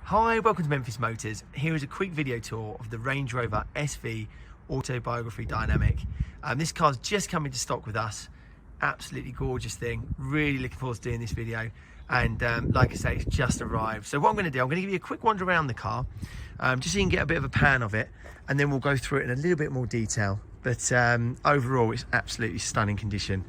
Hi, welcome to Memphis Motors. Here is a quick video tour of the Range Rover SV Autobiography Dynamic. This car's just come into stock with us. Absolutely gorgeous thing. Really looking forward to doing this video. And like I say, it's just arrived. So what I'm going to do, I'm going to give you a quick wander around the car, just so you can get a bit of a pan of it, and then we'll go through it in a little bit more detail. But overall, it's absolutely stunning condition.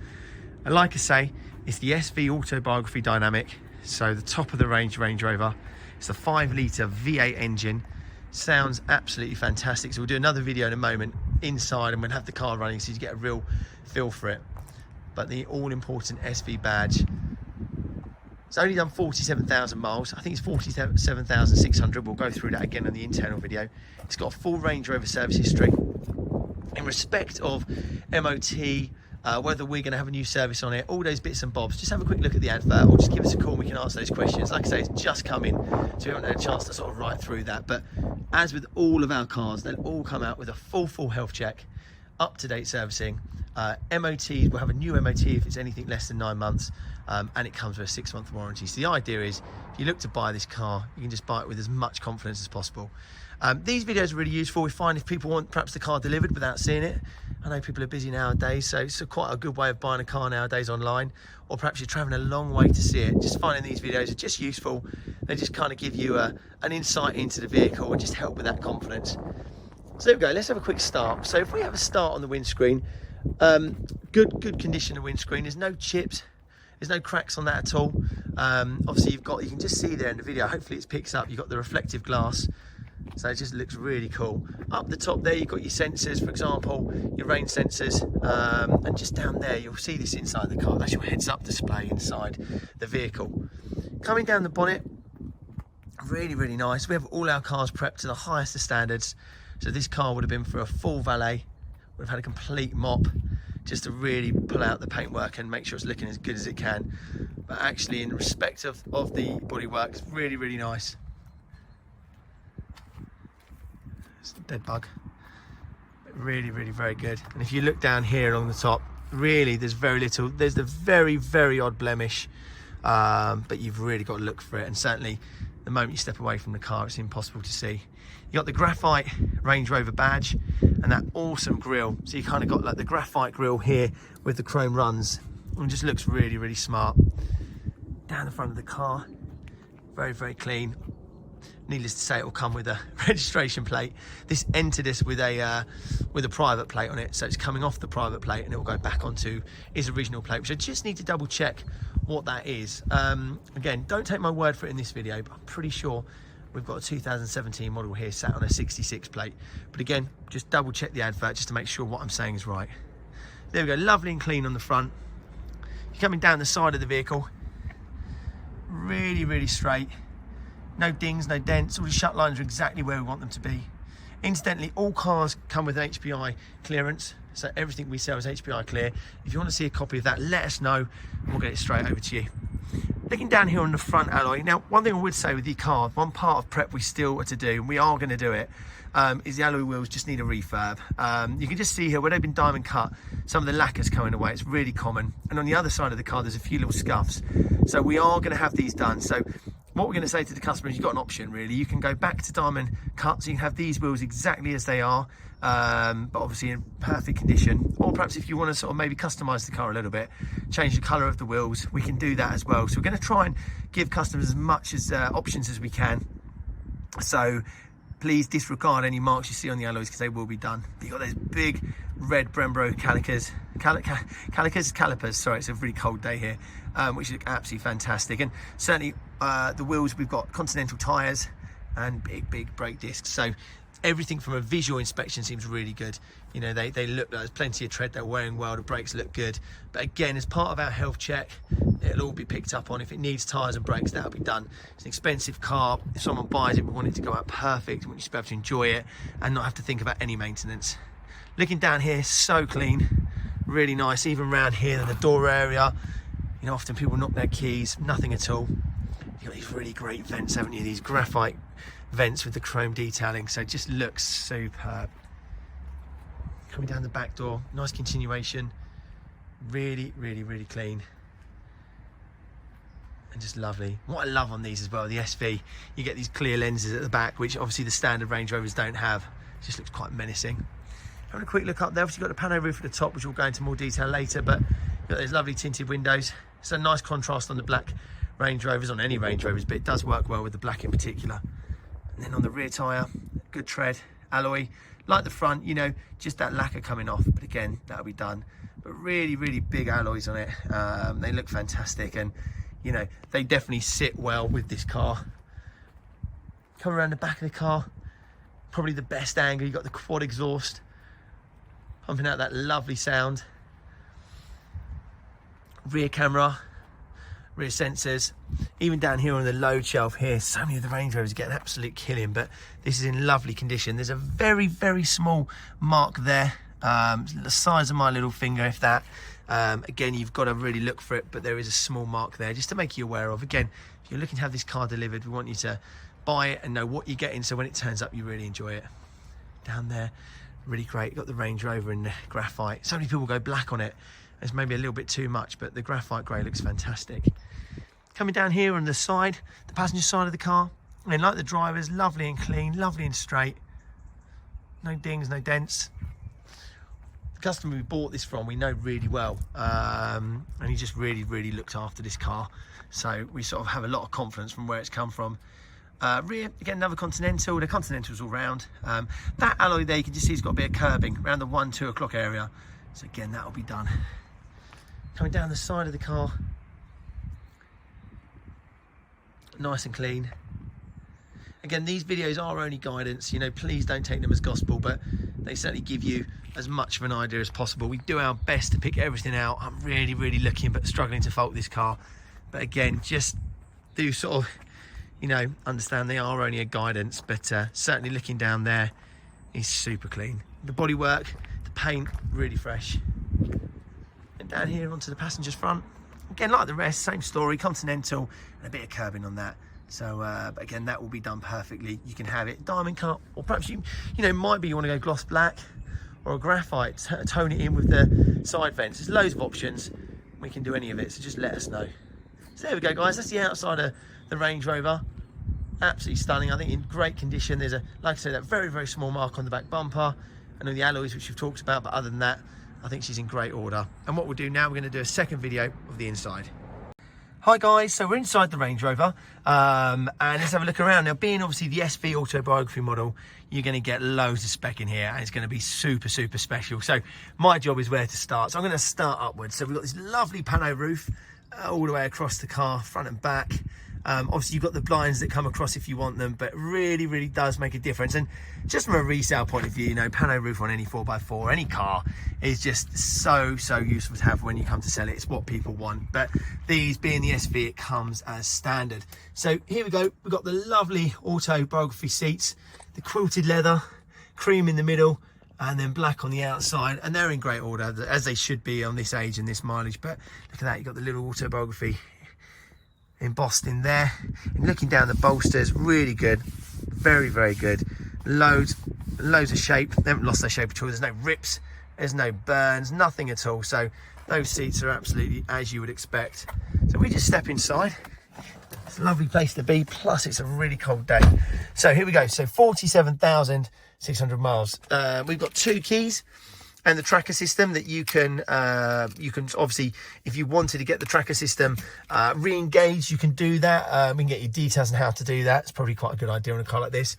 And like I say, it's the SV Autobiography Dynamic. So the top of the range Range Rover. It's a 5-litre V8 engine. Sounds absolutely fantastic. So we'll do another video in a moment inside, and we'll have the car running so you get a real feel for it. But the all-important SV badge. It's only done 47,000 miles. I think it's 47,600. We'll go through that again in the internal video. It's got a full Range Rover service history. In respect of MOT, whether we're going to have a new service on it, all those bits and bobs, just have a quick look at the advert or just give us a call and we can answer those questions. Like I say, it's just come in, so we haven't had a chance to sort of write through that. But as with all of our cars, they'll all come out with a full health check, up-to-date servicing. MOT, we'll have a new MOT if it's anything less than 9 months, and it comes with a 6-month warranty. So the idea is, if you look to buy this car, you can just buy it with as much confidence as possible. These videos are really useful. We find if people want perhaps the car delivered without seeing it. I know people are busy nowadays, so it's quite a good way of buying a car nowadays online, or perhaps you're traveling a long way to see it. Just finding these videos are just useful. They just kind of give you an insight into the vehicle and just help with that confidence. So there we go, let's have a quick start. So if we have a start on the windscreen, good condition of windscreen. There's no chips, there's no cracks on that at all. Obviously you can just see there in the video, hopefully it picks up, you've got the reflective glass. So it just looks really cool. Up the top there, you've got your sensors, for example, your rain sensors, and just down there, you'll see this inside the car. That's your heads-up display inside the vehicle. Coming down the bonnet, really nice. We have all our cars prepped to the highest of standards. So this car would have been for a full valet. We've had a complete mop just to really pull out the paintwork and make sure it's looking as good as it can. But actually, in respect of the bodywork, it's really nice. Dead bug, but really very good. And if you look down here along the top, really there's very little. There's the very odd blemish, but you've really got to look for it, and certainly the moment you step away from the car, it's impossible to see. You got the graphite Range Rover badge and that awesome grille, so you kind of got like the graphite grille here with the chrome runs, and it just looks really smart. Down the front of the car, very clean. Needless to say, it will come with a registration plate. This entered us with a private plate on it, so it's coming off the private plate and it will go back onto its original plate, which I just need to double check what that is. Again, don't take my word for it in this video, but I'm pretty sure we've got a 2017 model here sat on a 66 plate. But again, just double check the advert just to make sure what I'm saying is right. There we go, lovely and clean on the front. You're coming down the side of the vehicle, really straight. No dings, no dents, all the shut lines are exactly where we want them to be. Incidentally, all cars come with an HPI clearance, so everything we sell is HPI clear. If you want to see a copy of that, let us know, and we'll get it straight over to you. Looking down here on the front alloy, now one thing I would say with the car, one part of prep we still are to do, and we are going to do it, is the alloy wheels just need a refurb. You can just see here where they've been diamond cut, some of the lacquer's coming away. It's really common, and on the other side of the car there's a few little scuffs, so we are going to have these done. So what we're going to say to the customer is you've got an option really. You can go back to diamond cut, so you can have these wheels exactly as they are, but obviously in perfect condition. Or perhaps if you want to sort of maybe customize the car a little bit, change the color of the wheels, we can do that as well. So we're going to try and give customers as much as options as we can. So please disregard any marks you see on the alloys because they will be done. You've got those big red Brembo calipers, sorry, it's a really cold day here, which look absolutely fantastic. And certainly the wheels, we've got Continental tyres and big brake discs. So everything from a visual inspection seems really good. You know, they look like there's plenty of tread, they're wearing well, the brakes look good. But again, as part of our health check, it'll all be picked up on. If it needs tyres and brakes, that'll be done. It's an expensive car. If someone buys it, we want it to go out perfect. We want you to be able to enjoy it and not have to think about any maintenance. Looking down here, so clean, really nice. Even around here in the door area, you know, often people knock their keys, nothing at all. You've got these really great vents, haven't you? These graphite vents with the chrome detailing, so it just looks superb. Coming down the back door, nice continuation, really clean. and just lovely. What I love on these as well, the SV, you get these clear lenses at the back, which obviously the standard Range Rovers don't have. It just looks quite menacing. Having a quick look up there, obviously you've got the pano roof at the top, which we'll go into more detail later, but you've got those lovely tinted windows. It's a nice contrast on the black Range Rovers, on any Range Rovers, but it does work well with the black in particular. And then on the rear tyre, good tread, alloy. Like the front, you know, just that lacquer coming off, but again, that'll be done. But really, really big alloys on it. They look fantastic, and you know, they definitely sit well with this car. Come around the back of the car, probably the best angle. You've got the quad exhaust, pumping out that lovely sound. Rear camera, rear sensors. Even down here on the load shelf here, so many of the Range Rovers get an absolute killing, but this is in lovely condition. There's a very, very small mark there, the size of my little finger, if that. Again, you've got to really look for it, but there is a small mark there just to make you aware of. Again, if you're looking to have this car delivered, we want you to buy it and know what you're getting, so when it turns up, you really enjoy it. Down there, really great. You've got the Range Rover in the graphite. So many people go black on it. It's maybe a little bit too much, but the graphite grey looks fantastic. Coming down here on the side, the passenger side of the car, and like the drivers, lovely and clean, lovely and straight. No dings, no dents. The customer we bought this from, we know really well, and he just really, really looked after this car. So we sort of have a lot of confidence from where it's come from. Rear, again, another Continental. The Continental's all round. That alloy there, you can just see it's got a bit of curbing around the 1-2 o'clock area. So again, that'll be done. Coming down the side of the car, nice and clean. Again, these videos are only guidance, you know, please don't take them as gospel, but they certainly give you as much of an idea as possible. We do our best to pick everything out. I'm really, really looking, but struggling to fault this car. But again, just do sort of, you know, understand they are only a guidance, but certainly looking down there is super clean. The bodywork, the paint, really fresh. And down here onto the passenger's front, again, like the rest, same story, Continental, and a bit of curbing on that. So, but again, that will be done perfectly. You can have it diamond cut, or perhaps you know, might be you want to go gloss black or a graphite, tone it in with the side vents. There's loads of options. We can do any of it, so just let us know. So there we go, guys. That's the outside of the Range Rover. Absolutely stunning. I think in great condition. There's a, like I said, that very, very small mark on the back bumper. I know the alloys, which we've talked about, but other than that, I think she's in great order. And what we'll do now, we're going to do a second video of the inside. Hi guys, so we're inside the Range Rover, and let's have a look around. Now, being obviously the SV Autobiography model, you're going to get loads of spec in here, and it's going to be super, super special. So my job is where to start. So I'm going to start upwards. So we've got this lovely pano roof all the way across the car, front and back. Obviously you've got the blinds that come across if you want them, but really, really does make a difference. And just from a resale point of view, you know, pano roof on any 4x4, any car is just so, so useful to have when you come to sell it. It's what people want. But these, being the SV, it comes as standard. So here we go. We've got the lovely Autobiography seats, the quilted leather, cream in the middle, and then black on the outside, and they're in great order, as they should be on this age and this mileage. But look at that, you've got the little Autobiography embossed in there. And looking down the bolsters, really good, very, very good. Loads of shape. They haven't lost their shape at all. There's no rips, there's no burns, nothing at all. So those seats are absolutely as you would expect. So we just step inside. It's a lovely place to be, plus it's a really cold day. So here we go. So 47,600 miles. We've got 2 keys and the tracker system that you can obviously, if you wanted to get the tracker system re-engaged, you can do that. We can get you details on how to do that. It's probably quite a good idea on a car like this.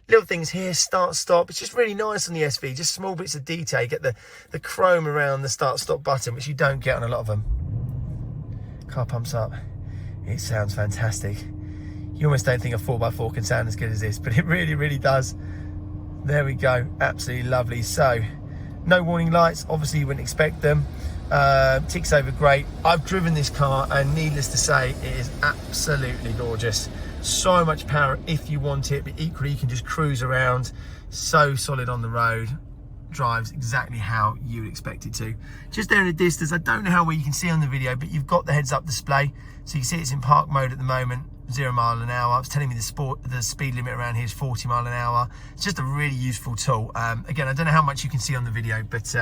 Little things here, start, stop. It's just really nice on the SV, just small bits of detail. You get the chrome around the start, stop button, which you don't get on a lot of them. Car pumps up. It sounds fantastic. You almost don't think a 4x4 can sound as good as this, but it really, really does. There we go, absolutely lovely. So, no warning lights, obviously you wouldn't expect them. Ticks over great. I've driven this car, and needless to say, it is absolutely gorgeous. So much power if you want it, but equally you can just cruise around. So solid on the road. Drives exactly how you would expect it to. Just there in the distance, I don't know how well you can see on the video, but you've got the heads-up display, so you can see it's in park mode at the moment, 0 mile an hour. It's telling me the speed limit around here is 40 mile an hour. It's just a really useful tool. Again, I don't know how much you can see on the video, but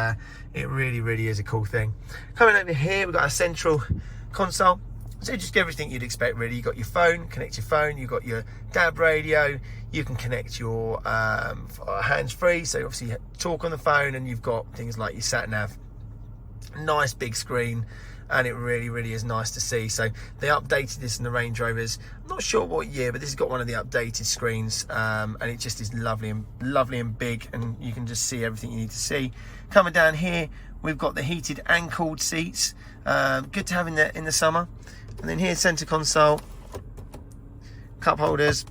it really, really is a cool thing. Coming over here, we've got a central console. So just everything you'd expect really. You've got your phone, connect your phone, you've got your DAB radio, you can connect your hands-free, so obviously talk on the phone, and you've got things like your sat-nav. Nice big screen, and it really is nice to see. So they updated this in the Range Rovers. I'm not sure what year, but this has got one of the updated screens, and it just is lovely and big, and you can just see everything you need to see. Coming down here, we've got the heated and cooled seats, good to have in the summer. And then here's center console, cup holders.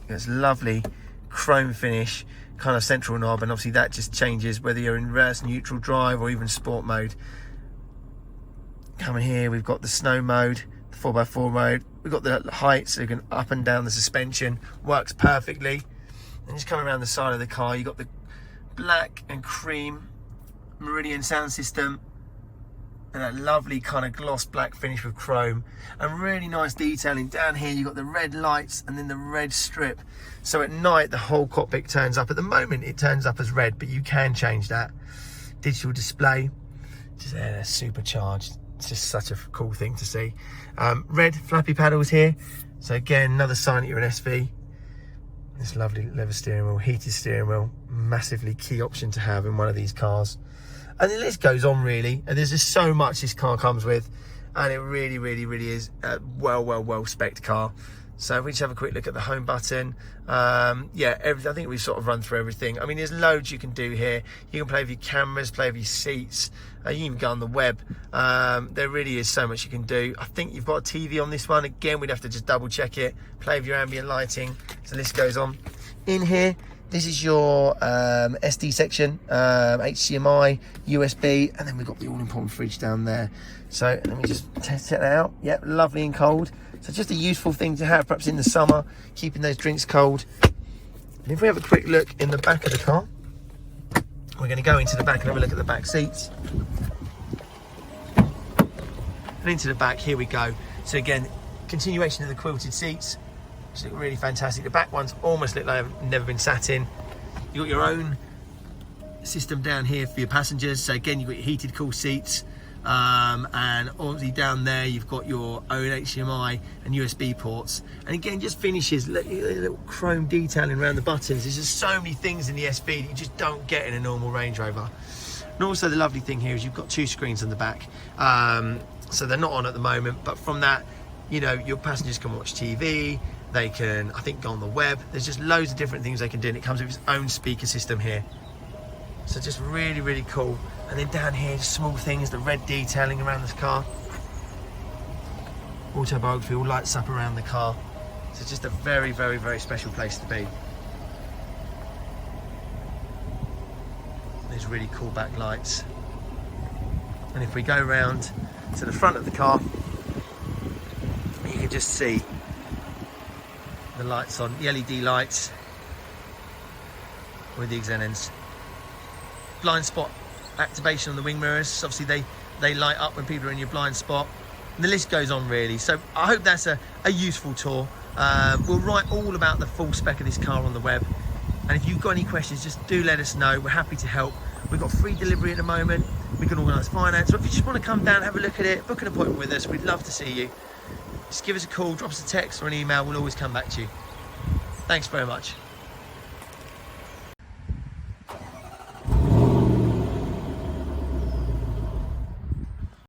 It's lovely chrome finish, kind of central knob, and obviously that just changes whether you're in reverse, neutral, drive, or even sport mode. Coming here, we've got the snow mode, the 4x4 mode. We've got the height, so you can up and down the suspension. Works perfectly. And just coming around the side of the car, you've got the black and cream Meridian sound system, and that lovely kind of gloss black finish with chrome, and really nice detailing. Down here you've got the red lights and then the red strip, so at night the whole cockpit turns up. At the moment it turns up as red, but you can change that. Digital display, just supercharged. It's just such a cool thing to see. Red flappy paddles here, so again another sign that you're an SV. This lovely leather steering wheel, heated steering wheel, massively key option to have in one of these cars. And the list goes on really, and there's just so much this car comes with, and it really is a well spec'd car. So if we just have a quick look at the home button, yeah, I think we've sort of run through everything. I mean, there's loads you can do here. You can play with your cameras, play with your seats, you can even go on the web. There really is so much you can do. I think you've got a TV on this one. Again, we'd have to just double check it. Play with your ambient lighting. So the list goes on. In here, this is your SD section, HDMI, USB, and then we've got the all-important fridge down there. So let me just test it out. Yep, lovely and cold. So just a useful thing to have, perhaps in the summer, keeping those drinks cold. And if we have a quick look in the back of the car, we're going to go into the back and have a look at the back seats. And into the back, here we go. So again, continuation of the quilted seats, which look really fantastic. The back ones almost look like they've never been sat in. You've got your own system down here for your passengers. So again, you've got your heated cool seats. And obviously down there you've got your own HDMI and USB ports, and again just finishes little chrome detailing around the buttons. There's just so many things in the SV that you just don't get in a normal Range Rover. And also the lovely thing here is you've got two screens on the back, so they're not on at the moment, but from that, you know, your passengers can watch TV, they can, I think, go on the web. There's just loads of different things they can do, and it comes with its own speaker system here. So just really cool. And then down here, small things, the red detailing around this car. Autobiography all lights up around the car. So it's just a very special place to be. There's really cool back lights. And if we go round to the front of the car, you can just see the lights on, the LED lights with the Xenons. Blind spot activation on the wing mirrors, so obviously they light up when people are in your blind spot, and the list goes on really. So I hope that's a useful tour. We'll write all about the full spec of this car on the web, and if you've got any questions, just do let us know. We're happy to help. We've got free delivery at the moment, we can organise finance, or if you just want to come down, have a look at it, book an appointment with us, we'd love to see you. Just give us a call, drop us a text or an email, we'll always come back to you. Thanks very much.